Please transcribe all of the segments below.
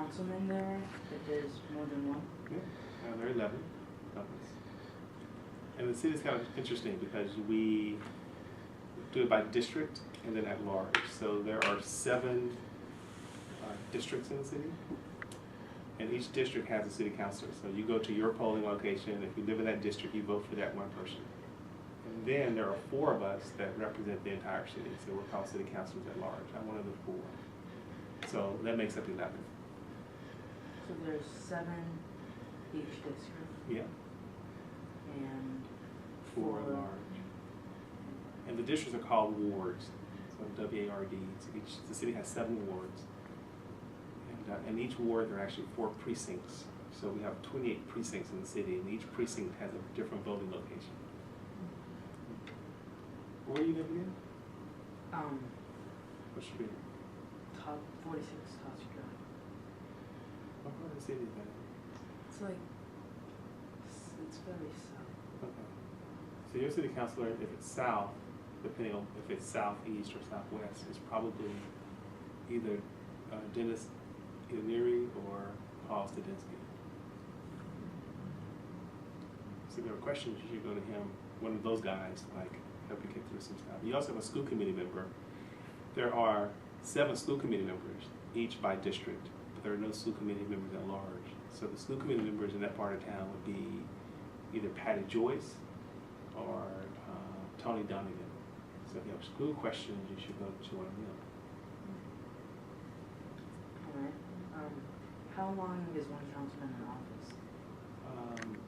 councilmen there if there's more than one? Yeah, there are 11 of us. And the city's kind of interesting because we do it by district and then at large. So there are 7 districts in the city, and each district has a city councilor. So you go to your polling location, if you live in that district, you vote for that one person. And then there are 4 of us that represent the entire city, so we're called city councilors at large. I'm one of the 4. So that makes up 11. So there's 7 each district? Yeah. And 4 at large. And the districts are called wards, so W-A-R-D. So the city has 7 wards. And each ward, there are actually 4 precincts. So we have 28 precincts in the city, and each precinct has a different voting location. Where are you living in? What street? Top 46 Tossic Drive. What part of the city is that? It's like, it's very south. Okay. So your city councilor, if it's south, depending on if it's southeast or southwest, is probably either Dennis Neary or Paul Stadinsky. So if there are questions, you should go to him, one of those guys, like help you get through some stuff. You also have a school committee member. There are 7 school committee members, each by district, but there are no school committee members at large. So the school committee members in that part of town would be either Patty Joyce or Tony Donegan. So if you have school questions, you should go to one of them. All right. How long is one councilman in office?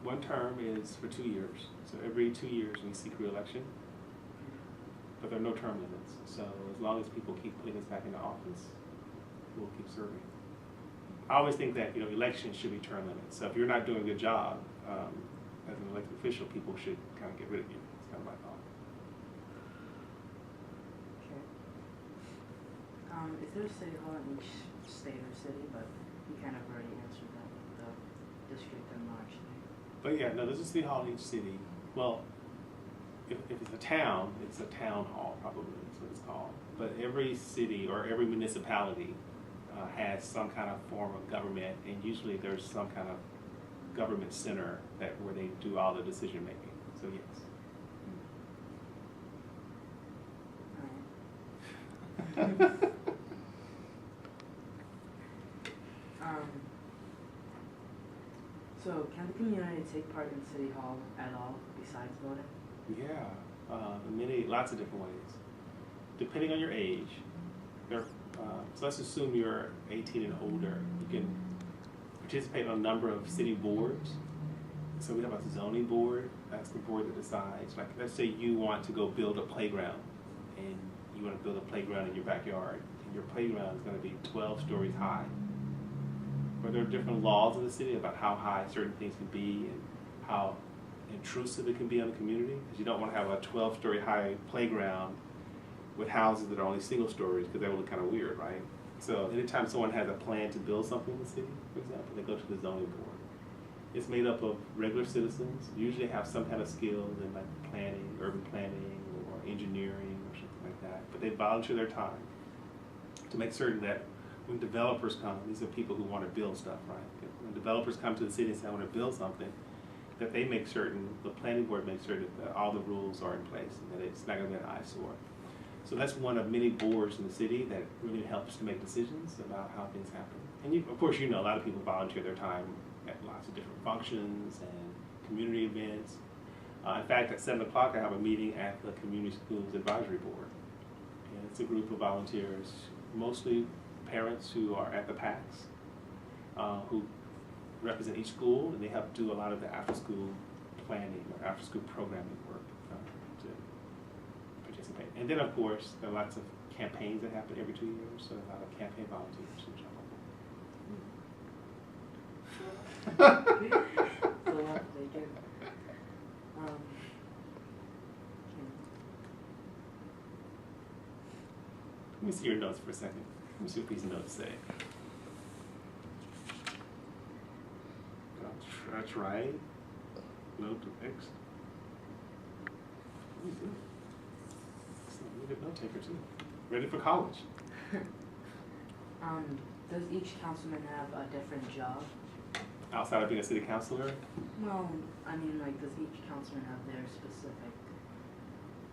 One term is for 2 years. So every 2 years we seek re-election, but there are no term limits. So as long as people keep putting us back into office, we'll keep serving. I always think that elections should be term limits. So if you're not doing a good job as an elected official, people should kind of get rid of you. It's kind of my thought. Okay. Is there a city hall in each state or city? But you kind of already answered that with the district and large thing. But yeah, no, there's a city hall in each city. Well, if it's a town, it's a town hall probably, is what it's called. But every city or every municipality has some kind of form of government, and usually there's some kind of government center where they do all the decision making. So yes. All right. So can the community take part in City Hall at all besides voting? Yeah, lots of different ways. Depending on your age, so let's assume you're 18 and older. You can participate on a number of city boards. So we have a zoning board. That's the board that decides. Like, let's say you want to go build a playground, and you want to build a playground in your backyard, and your playground is going to be 12 stories high. But there are different laws in the city about how high certain things can be and how intrusive it can be on the community, because you don't want to have a 12-story high playground with houses that are only single stories, because that would look kind of weird, right? So anytime someone has a plan to build something in the city, for example, they go to the zoning board. It's made up of regular citizens, usually have some kind of skills in like planning, urban planning, or engineering, or something like that. But they volunteer their time to make certain that when developers come, these are people who want to build stuff, right? When developers come to the city and say, I want to build something, that they make certain, the planning board makes certain that all the rules are in place and that it's not going to be an eyesore. So that's one of many boards in the city that really helps to make decisions about how things happen. And of course, a lot of people volunteer their time at lots of different functions and community events. In fact, at 7 o'clock, I have a meeting at the Community Schools Advisory Board. And it's a group of volunteers, mostly parents who are at the PACs, who represent each school, and they help do a lot of the after-school planning or after-school programming work to participate. And then, of course, there are lots of campaigns that happen every 2 years, so a lot of campaign volunteers who jump on board. Let me see your notes for a second. Let me see what these notes say. That's right. Note to X. You're a good note taker too. Ready for college. Does each councilman have a different job? Outside of being a city councilor? Well, I mean, like, does each councilman have their specific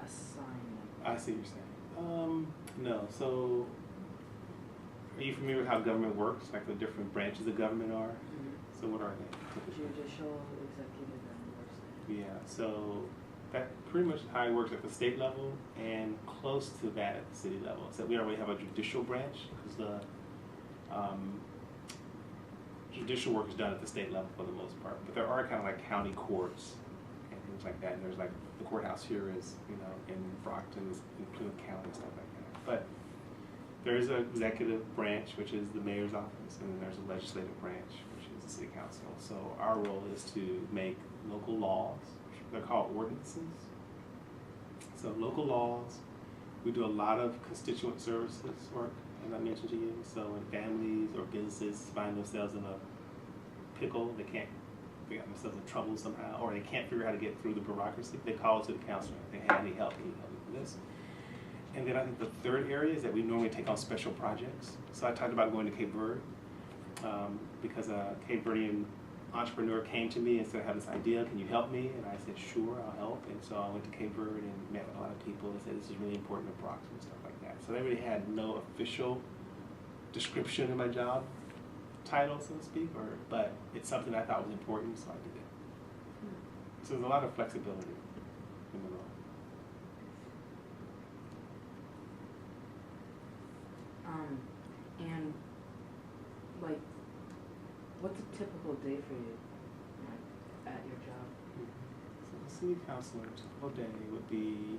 assignment? I see what you're saying. No. So, are you familiar with how government works? Like the different branches of government are? Mm-hmm. So what are they? Judicial, executive, and legislative. Yeah, so that pretty much how it works at the state level and close to that at the city level. So we already have a judicial branch because the judicial work is done at the state level for the most part. But there are kind of like county courts and things like that. And there's like the courthouse here is, you know, in Brockton, is in Plymouth County and stuff like that. But there is an executive branch, which is the mayor's office, and then there's a legislative branch, which is the city council. So our role is to make local laws. They're called ordinances. So local laws. We do a lot of constituent services work, as I mentioned to you. So when families or businesses find themselves in a pickle, they got themselves in trouble somehow, or they can't figure out how to get through the bureaucracy, they call to the councilor. They say, hey, I need help. Can you help me with this? And then I think the third area is that we normally take on special projects. So I talked about going to Cape Verde because a Cape Verdean entrepreneur came to me and said, I have this idea, can you help me? And I said, sure, I'll help. And so I went to Cape Verde and met with a lot of people and said, this is really important to Brockton and stuff like that. So they really had no official description of my job title, so to speak, but it's something I thought was important, so I did it. So there's a lot of flexibility in the role. And like, what's a typical day for you, like, at your job? So the city councilor, a typical day would be,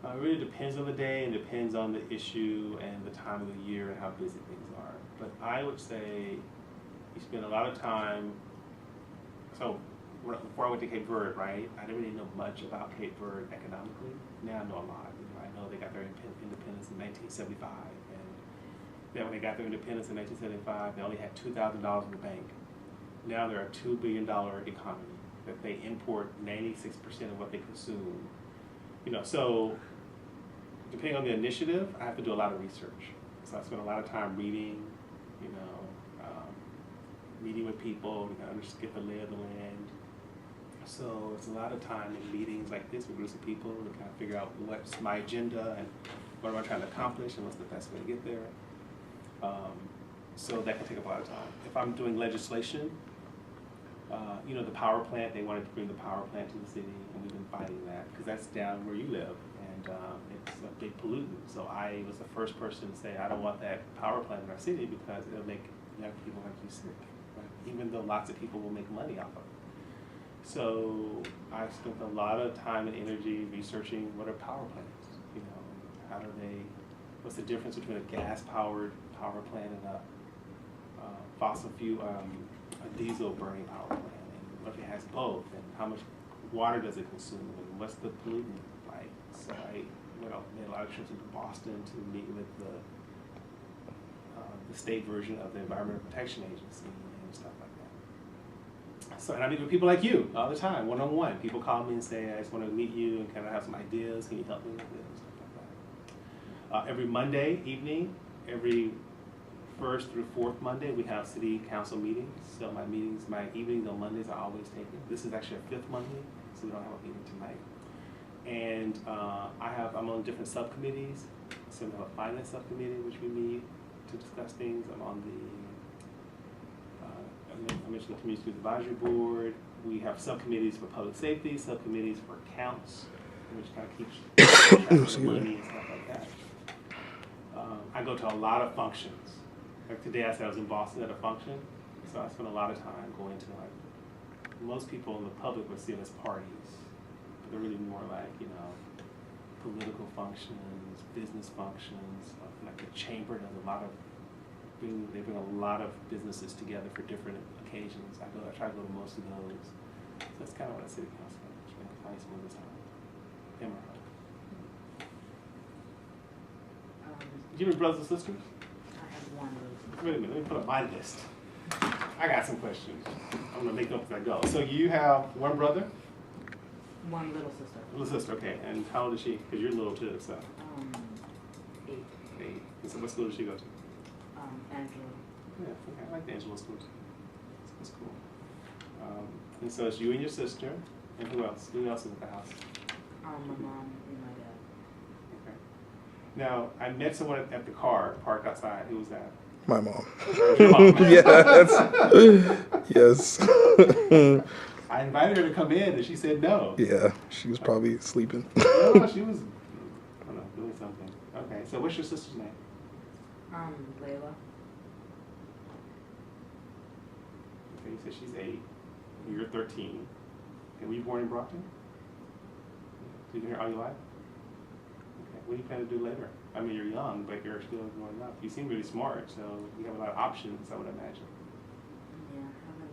it really depends on the day and depends on the issue and the time of the year and how busy things are. But I would say you spend a lot of time, so before I went to Cape Verde, right, I didn't really know much about Cape Verde economically. Now I know a lot. You know, I know they got their independence in 1975. Then when they got their independence in 1975, they only had $2,000 in the bank. Now they're a $2 billion economy that they import 96% of what they consume. You know, so depending on the initiative, I have to do a lot of research. So I spend a lot of time reading, you know, meeting with people, you know, just get the lay of the land. So it's a lot of time in meetings like this with groups of people to kind of figure out what's my agenda and what am I trying to accomplish and what's the best way to get there. So that can take up a lot of time. If I'm doing legislation, you know, the power plant, they wanted to bring the power plant to the city, and we've been fighting that because that's down where you live, and it's a big pollutant. So I was the first person to say, I don't want that power plant in our city because it'll make young people like you sick, right? Even though lots of people will make money off of it. So I spent a lot of time and energy researching what are power plants, you know, how do they, what's the difference between a gas-powered power plant and a fossil fuel, a diesel burning power plant, and what if it has both, and how much water does it consume, and what's the pollutant like? So I made a lot of trips into Boston to meet with the state version of the Environmental Protection Agency and stuff like that. So, and I meet with people like you all the time, one-on-one. People call me and say, I just want to meet you and kind of have some ideas. Can you help me with this? And stuff like that. Every Monday evening, every first through fourth Monday, we have city council meetings. So my evenings on Mondays are always taken. This is actually a fifth Monday, so we don't have a meeting tonight. And I'm on different subcommittees. So we have a finance subcommittee, which we meet to discuss things. I'm on I mentioned the Community Schools Advisory Board. We have subcommittees for public safety, subcommittees for accounts, which kind of keeps track of the money and stuff like that. I go to a lot of functions. Like today I said I was in Boston at a function, so I spent a lot of time going to, like, most people in the public would see them as parties, but they're really more like, you know, political functions, business functions, like the chamber does a lot of, they bring a lot of businesses together for different occasions. I try to go to most of those. So that's kind of what a city councilman is. It's been nice with this time. Him or her. Do you have any brothers and sisters? I have one little sister. Wait a minute, let me put up my list. I got some questions. I'm gonna make them as I go. So you have one brother? One little sister. Little sister, okay. And how old is she? Because you're little too, so. 8. 8. And so what school does she go to? Angela. Yeah, okay. I like the Angela School. It's cool. And so it's you and your sister, and who else? Who else is at the house? My mom and my dad. Okay. Now, I met someone at the car parked outside. Who was that? My mom. Your mom. Yes. I invited her to come in, and she said no. Yeah, she was probably sleeping. No, she was, I don't know, doing something. Okay, so what's your sister's name? Layla. Okay, you said she's 8. You're 13. Okay, were you born in Brockton? So you've been here all your life? Okay, what do you plan to do later? I mean, you're young, but you're still growing up. You seem really smart, so you have a lot of options, I would imagine. Yeah, I haven't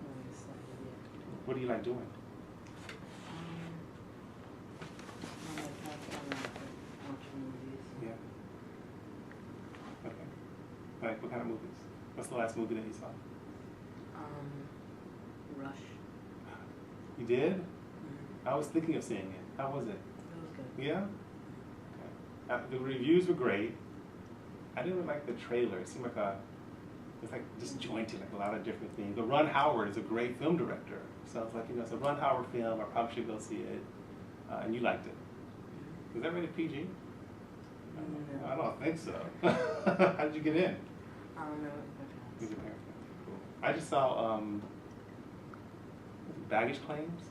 really decided yet. What do you like doing? I like watching movies. Yeah. Okay. Like, what kind of movies? What's the last movie that you saw? Rush. You did? Mm-hmm. I was thinking of seeing it. How was it? It was good. Yeah? Okay. The reviews were great. I didn't really like the trailer. It seemed like it's like disjointed, like a lot of different things. But Ron Howard is a great film director. So I was like, it's a Ron Howard film. I probably should go see it. And you liked it. Was that rated PG? No. I don't think so. How did you get in? I don't know. With your parents. Cool. I just saw Baggage Claims.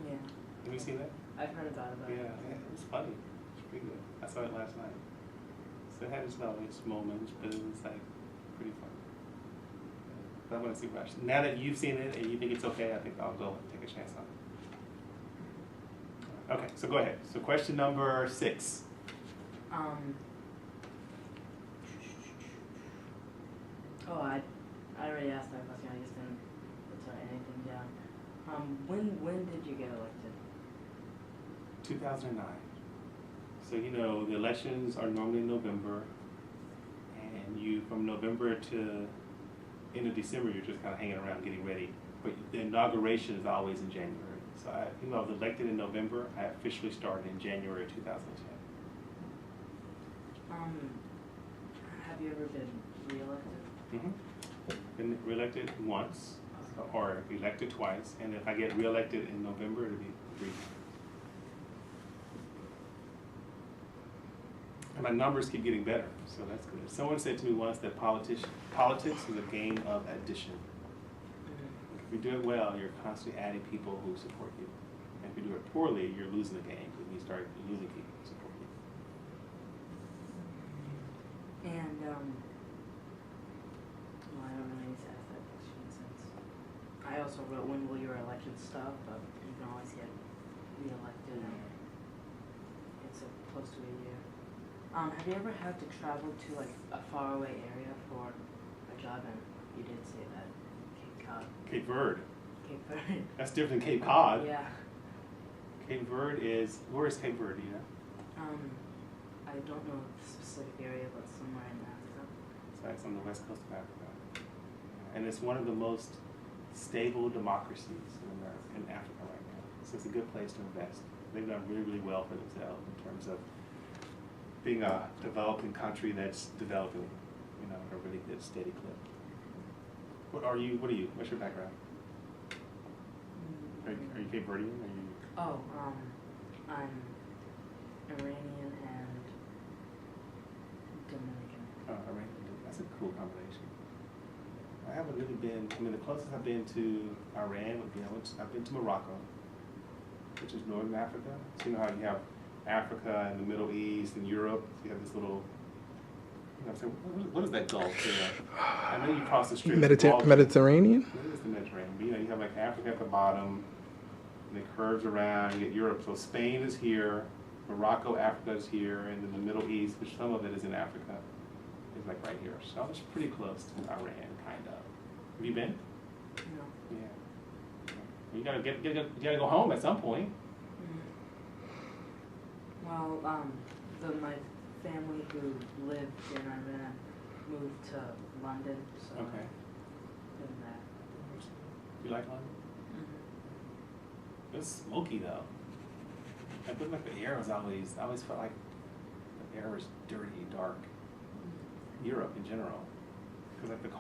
Yeah. Have you seen that? I've heard about it. Yeah, it was funny. It's pretty good. I saw it last night. So it had its moments, but it was like pretty fun. But I want to see Rush. Now that you've seen it and you think it's okay, I think I'll go and take a chance on it. Okay, so go ahead. So question number 6. Oh, I already asked that question. I just didn't put anything down. When did you get elected? 2009. So the elections are normally in November, and from November to end of December, you're just kind of hanging around getting ready. But the inauguration is always in January. So I was elected in November. I officially started in January 2010. Have you ever been re-elected? Mm-hmm. Been reelected once, or elected twice, and if I get reelected in November, it'll be 3 times. And my numbers keep getting better, so that's good. Someone said to me once that politics is a game of addition. If you do it well, you're constantly adding people who support you. And if you do it poorly, you're losing the game because you start losing people who support you. And, well, I don't really need to ask that question since I also wrote when will your election stop, but you can always get re-elected and it's close to a year. Have you ever had to travel to like a faraway area for a job? And you did say that Cape Cod. Cape Verde. Cape Verde. That's different than Cape Cod. Yeah. Cape Verde where is Cape Verde, I don't know the specific area, but somewhere in Africa. So it's on the west coast of Africa. And it's one of the most stable democracies in Africa right now. So it's a good place to invest. They've done really, really well for themselves in terms of being a developing country that's developing, at a really good, steady clip. What are you? What's your background? Are you Cape Verdean? Oh, I'm Iranian and Dominican. Oh, Iranian. That's a cool combination. I haven't really been. The closest I've been to Iran would be I've been to Morocco, which is northern Africa. So you know how you have Africa and the Middle East and Europe. So you have this little. What is that Gulf there? I know you cross the street. Mediterranean? What is the Mediterranean? But, you have like Africa at the bottom, and it curves around. You get Europe. So Spain is here, Morocco, Africa is here, and then the Middle East, which some of it is in Africa, is like right here. So it's pretty close to Iran, kind of. Have you been? No. Yeah. You gotta go home at some point. Well, my family who lived in Iran moved to London, so Okay. been there. You like London? Mm-hmm. It's smoky though. I feel like the air was I always felt like the air was dirty, dark. Europe in general. because like the car